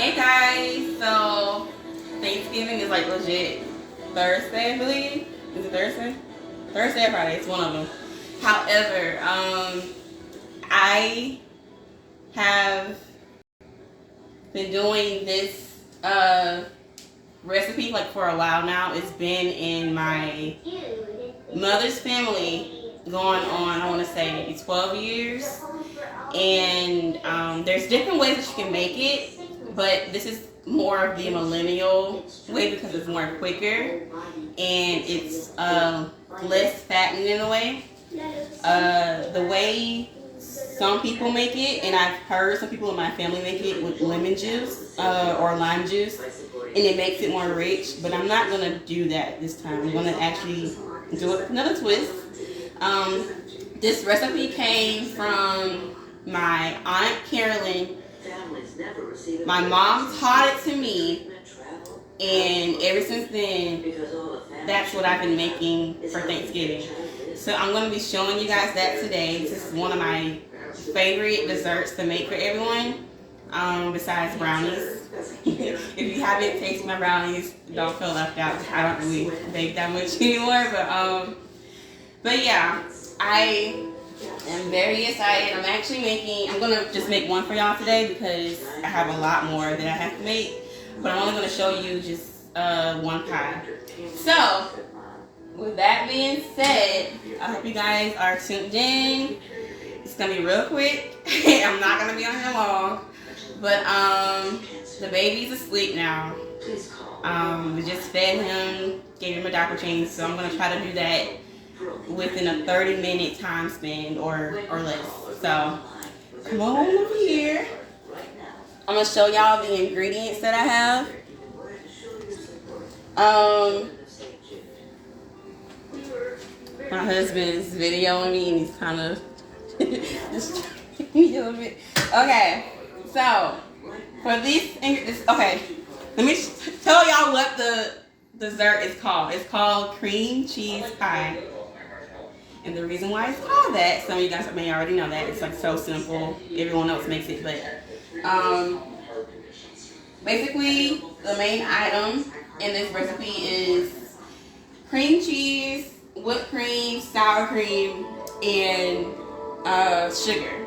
Hey guys, so Thanksgiving is like legit Thursday, I believe. Is it Thursday? Thursday or Friday, it's one of them. However, I have been doing this recipe like for a while now. It's been in my mother's family going on, I want to say 12 years. And there's different ways that you can make it, but this is more of the millennial way because it's more quicker and it's less fattening in a way. The way some people make it, and I've heard some people in my family make it with lemon juice or lime juice, and it makes it more rich, but I'm not going to do that this time. I'm going to actually do another twist. This recipe came from my Aunt Carolyn. My mom taught it to me, and ever since then, that's what I've been making for Thanksgiving. So I'm going to be showing you guys that today. This is one of my favorite desserts to make for everyone, besides brownies. If you haven't tasted my brownies, don't feel left out. I don't really bake that much anymore, but yeah, I am very excited. I'm going to just make one for y'all today because I have a lot more that I have to make, but I'm only going to show you just one pie. So, with that being said, I hope you guys are tuned in. It's going to be real quick. I'm not going to be on here long, but the baby's asleep now. We just fed him, gave him a diaper change, so I'm going to try to do that within a 30-minute time span or less. So come on over here. I'm gonna show y'all the ingredients that I have. My husband is videoing me and he's kind of distracting me a little bit. Okay, so for these ingredients, okay, let me tell y'all what the dessert is called. It's called cream cheese pie. And the reason why it's called that, some of you guys may already know that. It's like so simple. Everyone else makes it, but basically the main item in this recipe is cream cheese, whipped cream, sour cream, and sugar.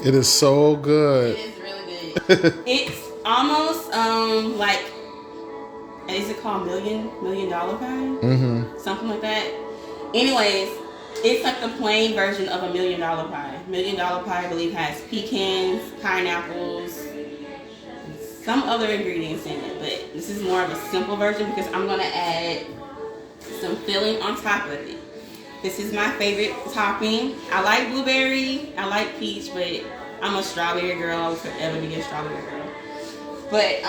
It is so good. It is really good. It's almost like, is it called $1 million pie? Mm-hmm. Something like that. Anyways, it's like the plain version of $1 million pie. $1 million pie, I believe, has pecans, pineapples, some other ingredients in it. But this is more of a simple version because I'm going to add some filling on top of it. This is my favorite topping. I like blueberry, I like peach, but I'm a strawberry girl. I would forever be a strawberry girl. But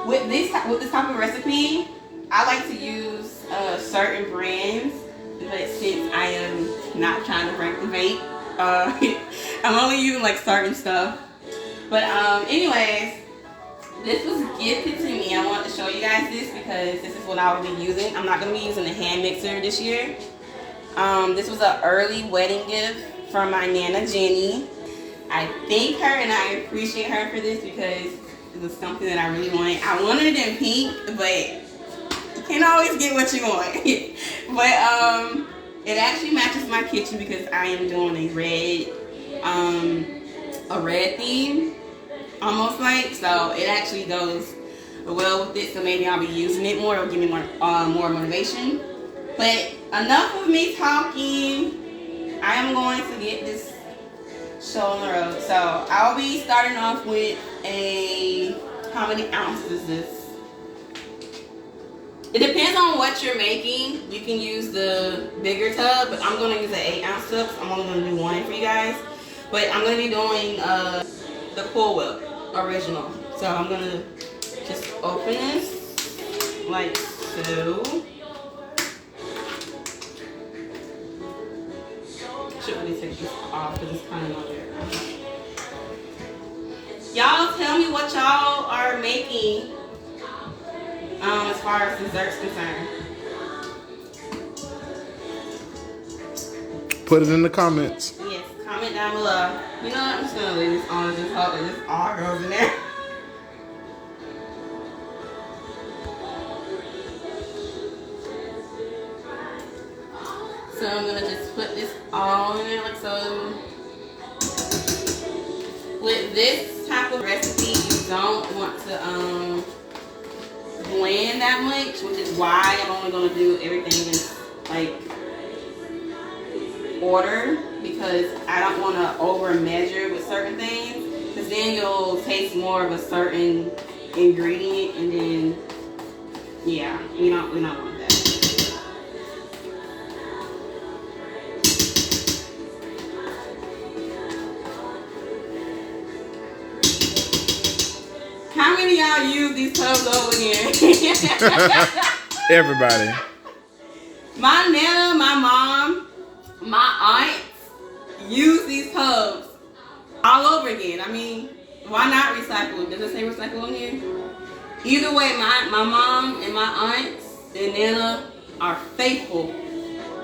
with this type of recipe, I like to use certain brands, but since I am not trying to break the bank, I'm only using like certain stuff. But anyways, this was gifted to me. I wanted to show you guys this because this is what I will be using. I'm not going to be using the hand mixer this year. This was an early wedding gift from my Nana Jenny. I thank her and I appreciate her for this because it was something that I really wanted. I wanted it in pink, but you can't always get what you want. But it actually matches my kitchen because I am doing a red theme, almost like. So it actually goes well with it. So maybe I'll be using it more. It'll give me more motivation. But enough of me talking. I am going to get this show on the road. So I'll be starting off with how many ounces is this? It depends on what you're making. You can use the bigger tub, but I'm going to use an 8-ounce tub. So I'm only going to do one for you guys. But I'm going to be doing the Cool Whip original. So I'm going to just open this like so. Should really take this off because it's kind of not there. Y'all tell me what y'all are making as far as desserts concerned. Put it in the comments. Yes, comment comment down below. You know what? I'm just gonna leave this on and just hope that this all goes in there. So I'm gonna just put this all in there like so. With this type of recipe, you don't want to blend that much, which is why I'm only gonna do everything in like order, because I don't want to over measure with certain things, because then you'll taste more of a certain ingredient, and then yeah, we don't want that. How many of y'all use these tubs over again? Everybody. My nana, my mom, my aunts use these tubs all over again. I mean, why not recycle? Does it say recycle on here? Either way, my mom and my aunts and nana are faithful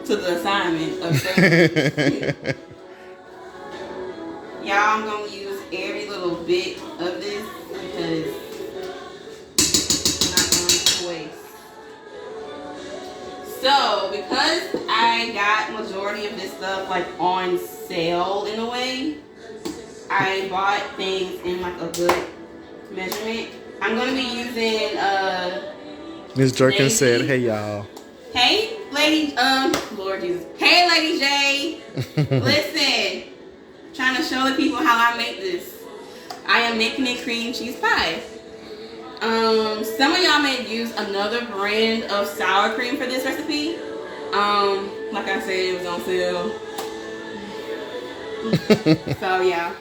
to the assignment of safety. Y'all, I'm going to use every little bit of this because I'm not going to waste. So, because I got majority of this stuff like on sale in a way, I bought things in like a good measurement. I'm going to be using Ms. Jerkins said, hey y'all. Hey, lady, Lord Jesus. Hey, Lady J. Listen, trying to show the people how I make this. I am making a cream cheese pie. Some of y'all may use another brand of sour cream for this recipe. Like I said, it was on sale. So yeah.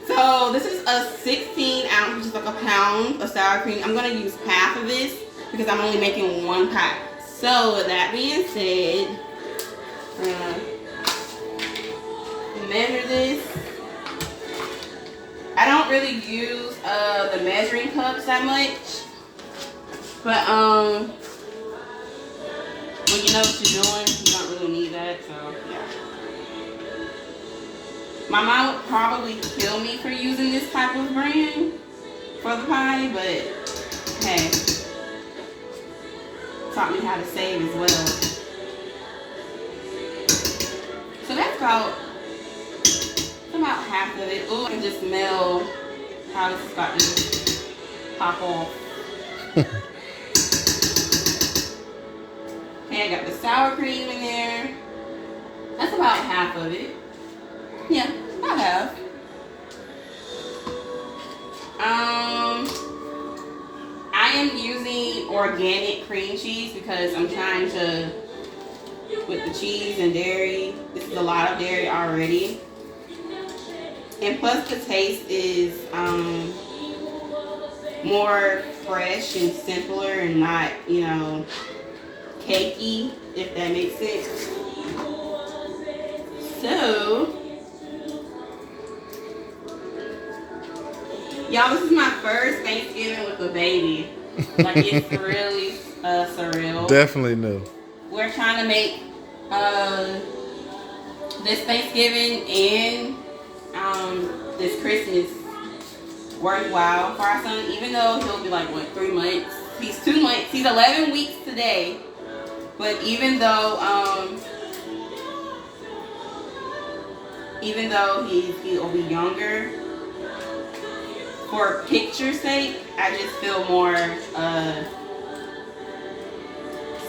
So this is a 16 ounce, which is like a pound of sour cream. I'm gonna use half of this because I'm only making one pack. So with that being said, measure this. I don't really use the measuring cups that much, but when you know what you're doing, you don't really need that. So yeah. My mom would probably kill me for using this type of brand for the pie, but hey, taught me how to save as well. So that's about half of it. Ooh, I can just smell how this is about to pop off. Okay, I got the sour cream in there. That's about half of it. Yeah, about half. I am using organic cream cheese because I'm trying to, with the cheese and dairy, this is a lot of dairy already. And plus the taste is more fresh and simpler and not, you know, cakey, if that makes sense. So, y'all, this is my first Thanksgiving with a baby. Like, it's really surreal. Definitely new. We're trying to make this Thanksgiving and this Christmas worthwhile for our son, even though he'll be like, what, 3 months? He's 2 months. He's 11 weeks today. But even though he'll be younger, for picture's sake, I just feel more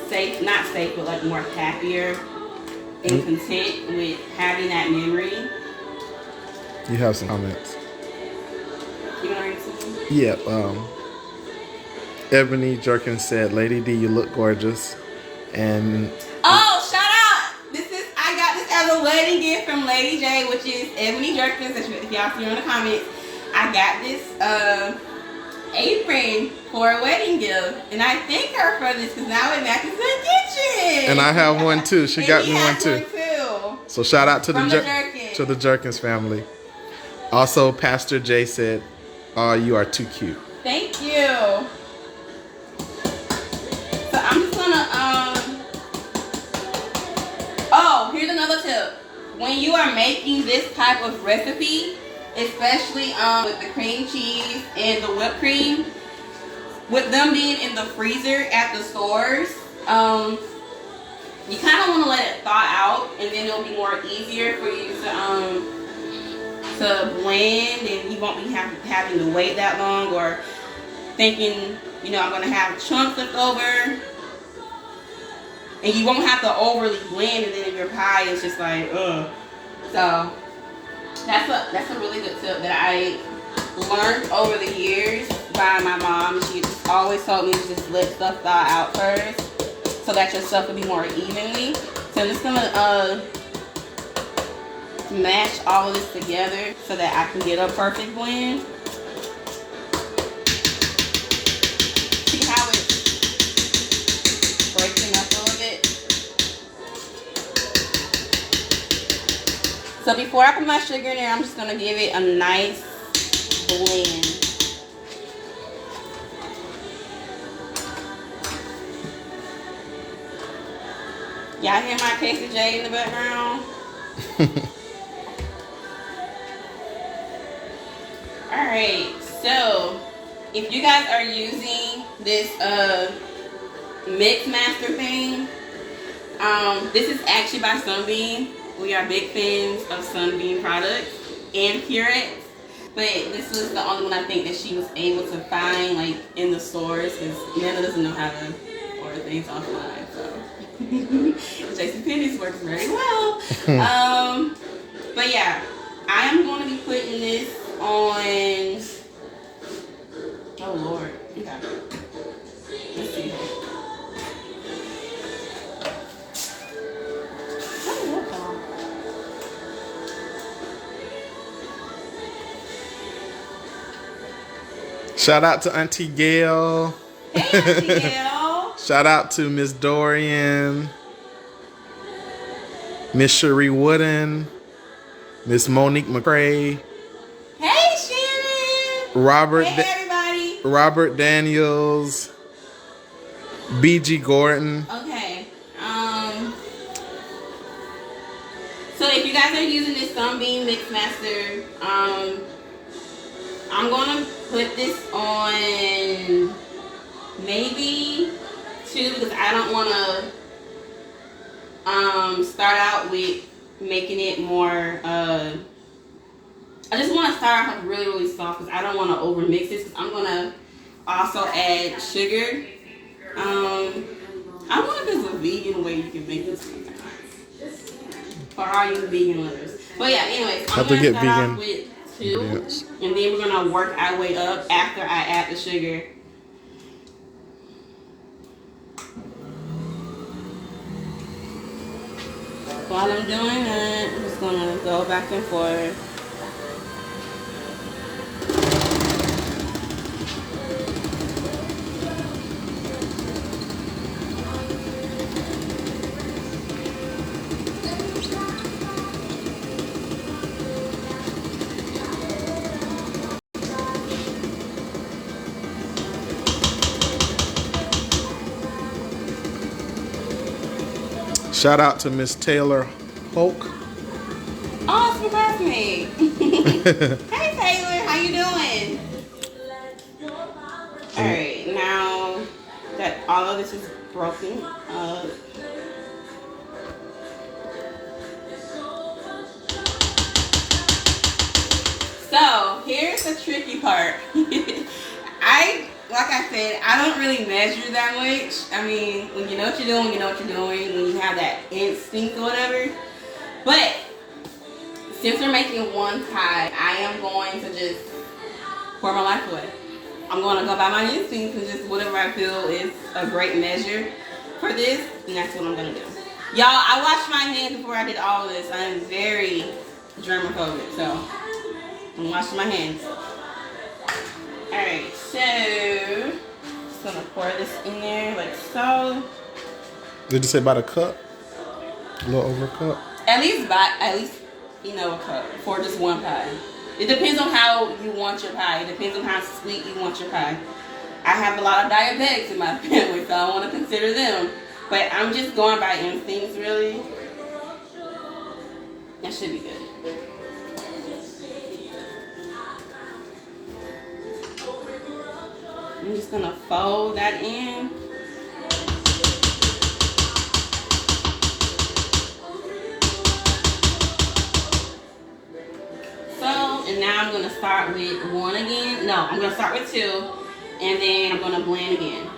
safe, not safe, but like more happier and content with having that memory. You have some comments. You want to read something? Yeah. Ebony Jerkins said, Lady D, you look gorgeous. And oh, shout out! I got this as a wedding gift from Lady J, which is Ebony Jerkins. If y'all see her in the comments, I got this apron for a wedding gift, and I thank her for this because now it matches the kitchen. And I have one too. She got me one too. So shout out to the Jerkins family. Also, Pastor J said, "Oh, you are too cute." Thank you. So I'm just gonna oh, here's another tip. When when you are making this type of recipe, especially with the cream cheese and the whipped cream, with them being in the freezer at the stores, you kind of want to let it thaw out, and then it'll be more easier for you to blend, and you won't be having to wait that long or thinking, you know, I'm going to have chunks left over. And you won't have to overly blend, and then your pie is just like, ugh. So that's a really good tip that I learned over the years by my mom. She just always told me to just let stuff thaw out first, so that your stuff will be more evenly. So I'm just gonna mash all of this together so that I can get a perfect blend. See how it's breaking up a little bit. So before I put my sugar in there, I'm just gonna give it a nice blend. Y'all hear my Casey J in the background? Alright, so if you guys are using this Mix Master thing, this is actually by Sunbeam. We are big fans of Sunbeam products and Purex, but this was the only one I think that she was able to find like in the stores, because Nana doesn't know how to order things offline. So JCPenney's works very well. But yeah, I am going to be putting this on. Oh Lord. Okay. Let's see. Shout out to Auntie Gail. Hey, Auntie Gail. Shout out to Miss Dorian, Miss Cherie Wooden, Miss Monique McCrae. Hey, Shannon. Robert. Hey, everybody. Robert Daniels, BG Gordon. Okay. So if you guys are using this Sunbeam Mix Master, I'm gonna put this on maybe 2, because I don't want to start out with making it more. I just want to start off like really, really soft, because I don't want to over mix this. Because I'm gonna also add sugar. I wonder if there's a vegan way you can make this sometimes. For all you vegan lovers. But yeah, anyways, I'm gonna start off with 2, and then we're gonna work our way up after I add the sugar. While I'm doing that, I'm just gonna go back and forth. Shout out to Miss Taylor Hulk. Oh, it's my classmate. Hey Taylor, how you doing? Alright, now that all of this is broken up, so here's the tricky part. Like I said, I don't really measure that much. I mean, when you know what you're doing, you know what you're doing. When you have that instinct or whatever. But since we're making one pie, I am going to just pour my life away. I'm going to go by my instincts and just whatever I feel is a great measure for this, and that's what I'm going to do. Y'all, I washed my hands before I did all of this. I am very germophobic, so I'm washing my hands. Alright, so just gonna pour this in there like so. Did you say about a cup? A little over a cup? At least you know, a cup for just one pie. It depends on how you want your pie. It depends on how sweet you want your pie. I have a lot of diabetics in my family, so I want to consider them. But I'm just going by instincts, really. That should be good. I'm just gonna fold that in. So, and now I'm gonna start with one again. No, I'm gonna start with two, and then I'm gonna blend again.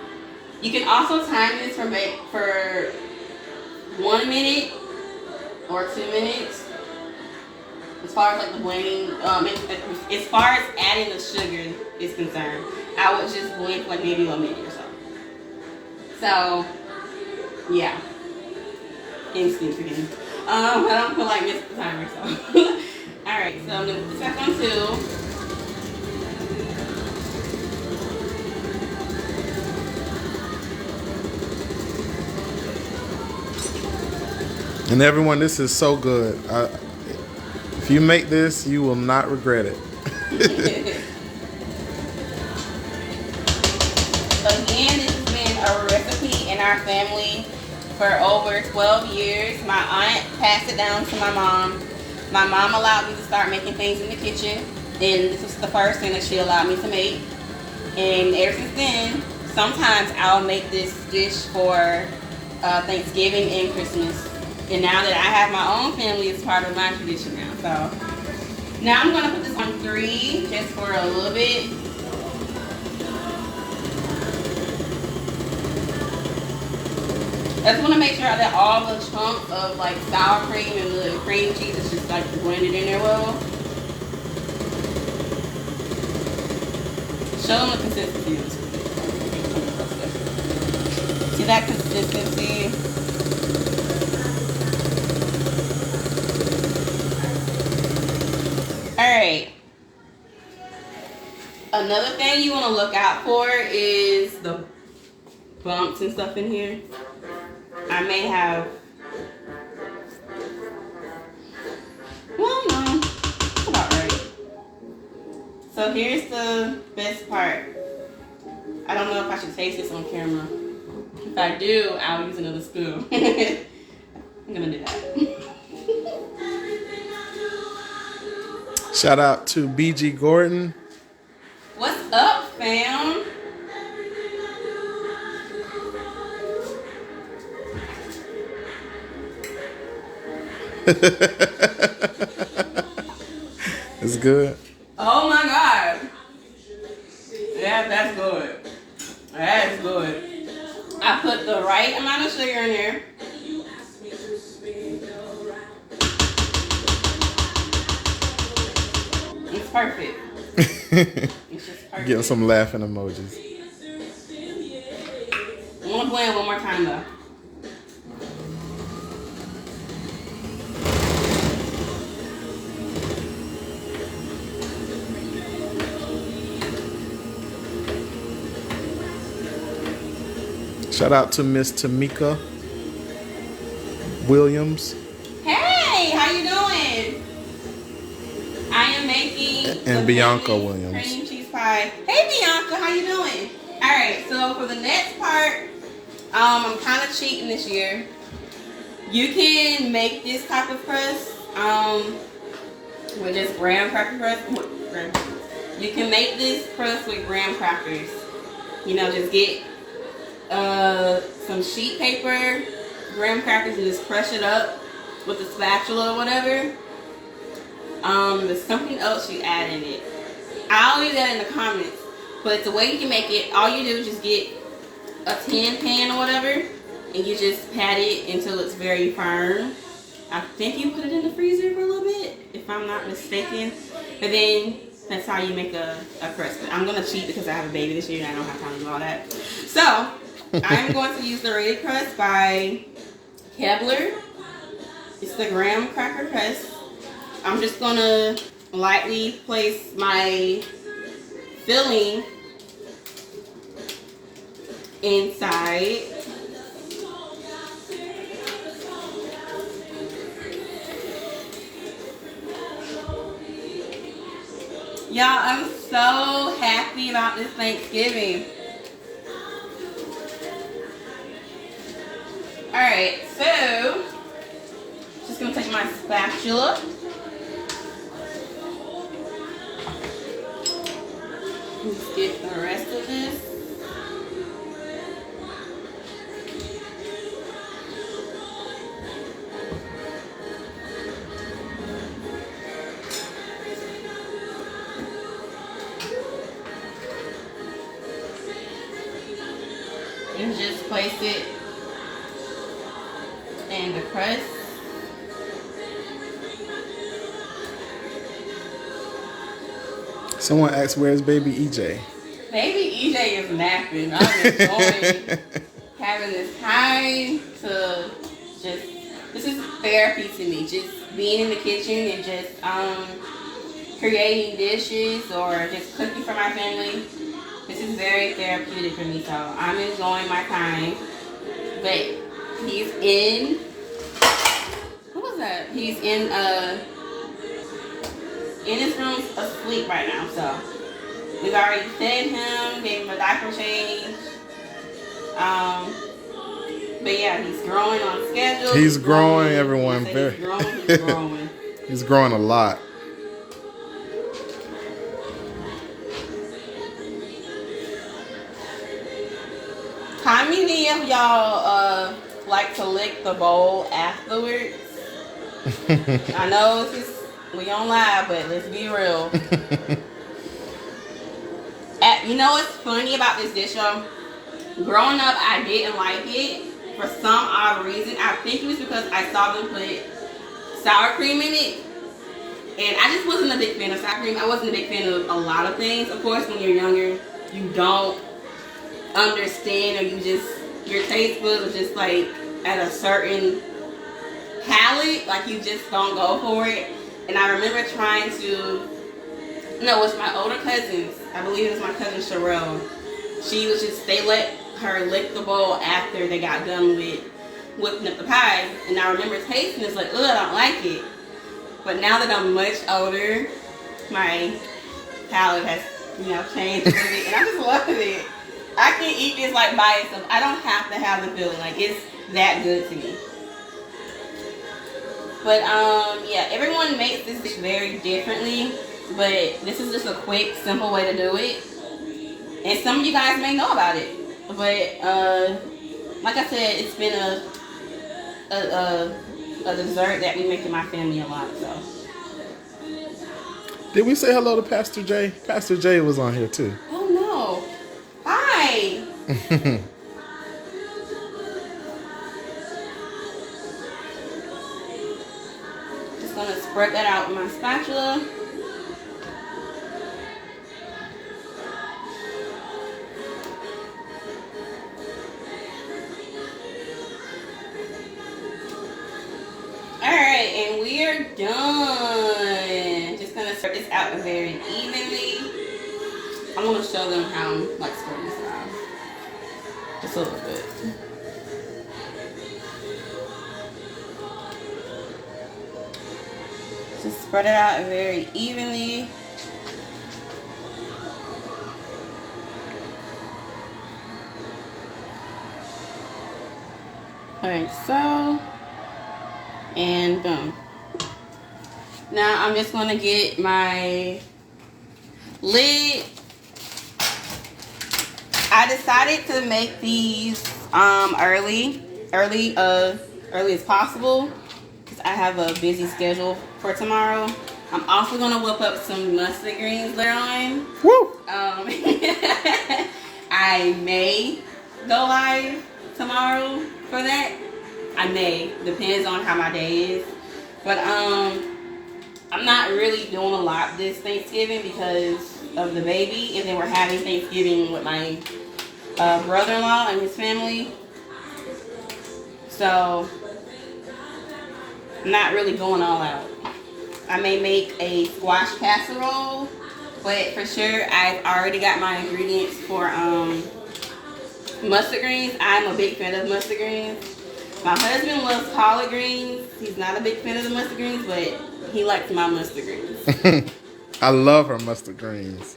You can also time this for 1 minute or 2 minutes. As far as like the blending, as far as adding the sugar is concerned, I would just blend for like maybe a minute or so. So, yeah. Instinct again. I don't feel like missing the timer, so. Alright, so I'm going to put this back on 2. And everyone, this is so good. If you make this, you will not regret it. Again, this has been a recipe in our family for over 12 years. My aunt passed it down to my mom. My mom allowed me to start making things in the kitchen, and this was the first thing that she allowed me to make. And ever since then, sometimes I'll make this dish for Thanksgiving and Christmas. And now that I have my own family, it's part of my tradition now. So now I'm gonna put this on 3 just for a little bit. I just want to make sure that all the chunks of like sour cream and the cream cheese is just like blended in there well. Show them the consistency. See that consistency? Alright. Another thing you want to look out for is the bumps and stuff in here. I may have, well, no, that's about right. So here's the best part. I don't know if I should taste this on camera. If I do, I'll use another spoon. I'm gonna do that. Shout out to BG Gordon. What's up, fam? It's good. Oh my God. Yeah, that's good. That's good. I put the right amount of sugar in there. It's perfect. It's just perfect. Getting some laughing emojis. I'm gonna blend one more time though. Shout out to Miss Tamika Williams. Hey, how you doing? I am making And Bianca Williams. Cream cheese pie. Hey Bianca, how you doing? Alright, so for the next part, I'm kind of cheating this year. You can make this type of crust with just graham cracker crust. You can make this crust with graham crackers. You know, just get some sheet paper, graham crackers, and just crush it up with a spatula or whatever. There's something else you add in it. I'll leave that in the comments. But the way you can make it, all you do is just get a tin pan or whatever, and you just pat it until it's very firm. I think you put it in the freezer for a little bit, if I'm not mistaken. And then that's how you make a crust. But I'm gonna cheat because I have a baby this year and I don't have time to do all that. So I'm going to use the Rated Crust by Kebler. It's the graham cracker crust. I'm just gonna lightly place my filling inside. Y'all, I'm so happy about this Thanksgiving. Alright, so just gonna take my my spatula. Let's get the rest of this. And just place it in the crust. Someone asked, where's baby EJ? Baby EJ is napping. I'm enjoying having this time to just, this is therapy to me. Just being in the kitchen and just creating dishes or just cooking for my family. This is very therapeutic for me, so I'm enjoying my time. But he's in, what was that? He's in his room asleep right now, so we've already fed him, gave him a diaper change. But yeah, he's growing on schedule. He's growing, everyone. He's growing. He's growing a lot. How many of y'all like to lick the bowl afterwards? I know this is, we don't lie, but let's be real. You know what's funny about this dish, y'all? Growing up, I didn't like it for some odd reason. I think it was because I saw them put sour cream in it. And I just wasn't a big fan of sour cream. I wasn't a big fan of a lot of things. Of course, when you're younger, you don't understand, or you just, your taste buds are just like at a certain palate, like you just don't go for it. And I remember trying to, no, it was my older cousins, I believe it was my cousin Sherelle. She was just, they let her lick the bowl after they got done with whipping up the pie, and I remember tasting this like, ugh, I don't like it. But now that I'm much older, my palate has, you know, changed a little bit, and I just love it. I can eat this like by itself. I don't have to have the feeling. Like, it's that good to me. But yeah, everyone makes this dish very differently. But this is just a quick, simple way to do it. And some of you guys may know about it. But like I said, it's been a dessert that we make in my family a lot. So. Did we say hello to Pastor J? Pastor J was on here too. Oh no. Hi. Just gonna spread that out with my spatula. Alright, and we are done. Just gonna spread this out very evenly. I want to show them how I'm like spreading this out. Just a little bit. Just spread it out very evenly. Like so. And boom. Now I'm just going to get my lid. I decided to make these early as possible because I have a busy schedule for tomorrow. I'm also gonna whip up some mustard greens later on. Woo! I may go live tomorrow for that. I may, depends on how my day is. But I'm not really doing a lot this Thanksgiving because of the baby, and then we're having Thanksgiving with my brother-in-law and his family. So I'm not really going all out. I may make a squash casserole, but for sure I've already got my ingredients for mustard greens. I'm a big fan of mustard greens. My husband loves collard greens. He's not a big fan of the mustard greens, but he likes my mustard greens. I love her mustard greens.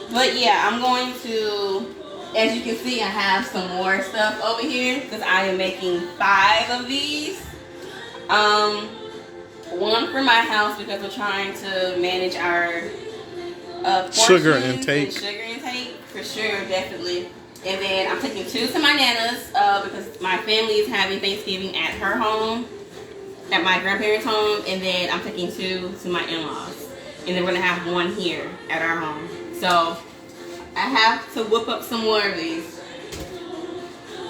But yeah, I'm going to, as you can see, I have some more stuff over here because I am making 5 of these. One for my house because we're trying to manage our sugar intake. And sugar intake, for sure, definitely. And then I'm taking 2 to my nana's because my family is having Thanksgiving at her home, at my grandparents' home, and then I'm taking 2 to my in-laws. And then we're gonna have 1 here at our home. So I have to whip up some more of these.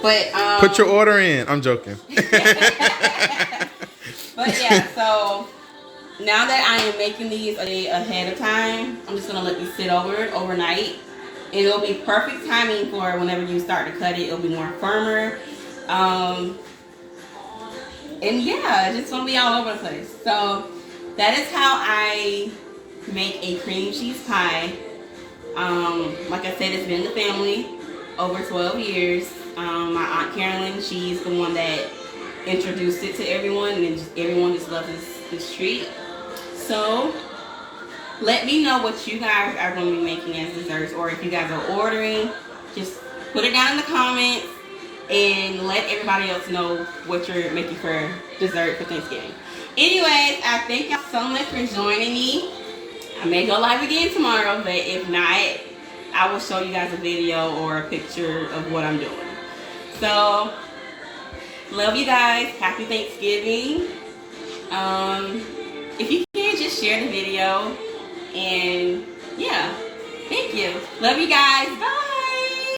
But put your order in. I'm joking. But yeah, so now that I am making these ahead of time, I'm just gonna let these sit overnight. And it'll be perfect timing for whenever you start to cut it. It'll be more firmer. And yeah, it's just gonna be all over the place. So that is how I make a cream cheese pie. Like I said, it's been in the family over 12 years. My Aunt Carolyn, she's the one that introduced it to everyone, and everyone just loves this treat. So let me know what you guys are going to be making as desserts, or if you guys are ordering, just put it down in the comments and let everybody else know what you're making for dessert for Thanksgiving. Anyways, I thank y'all so much for joining me. I may go live again tomorrow, but if not, I will show you guys a video or a picture of what I'm doing. So, love you guys. Happy Thanksgiving. If you can, just share the video. And yeah, thank you. Love you guys. Bye.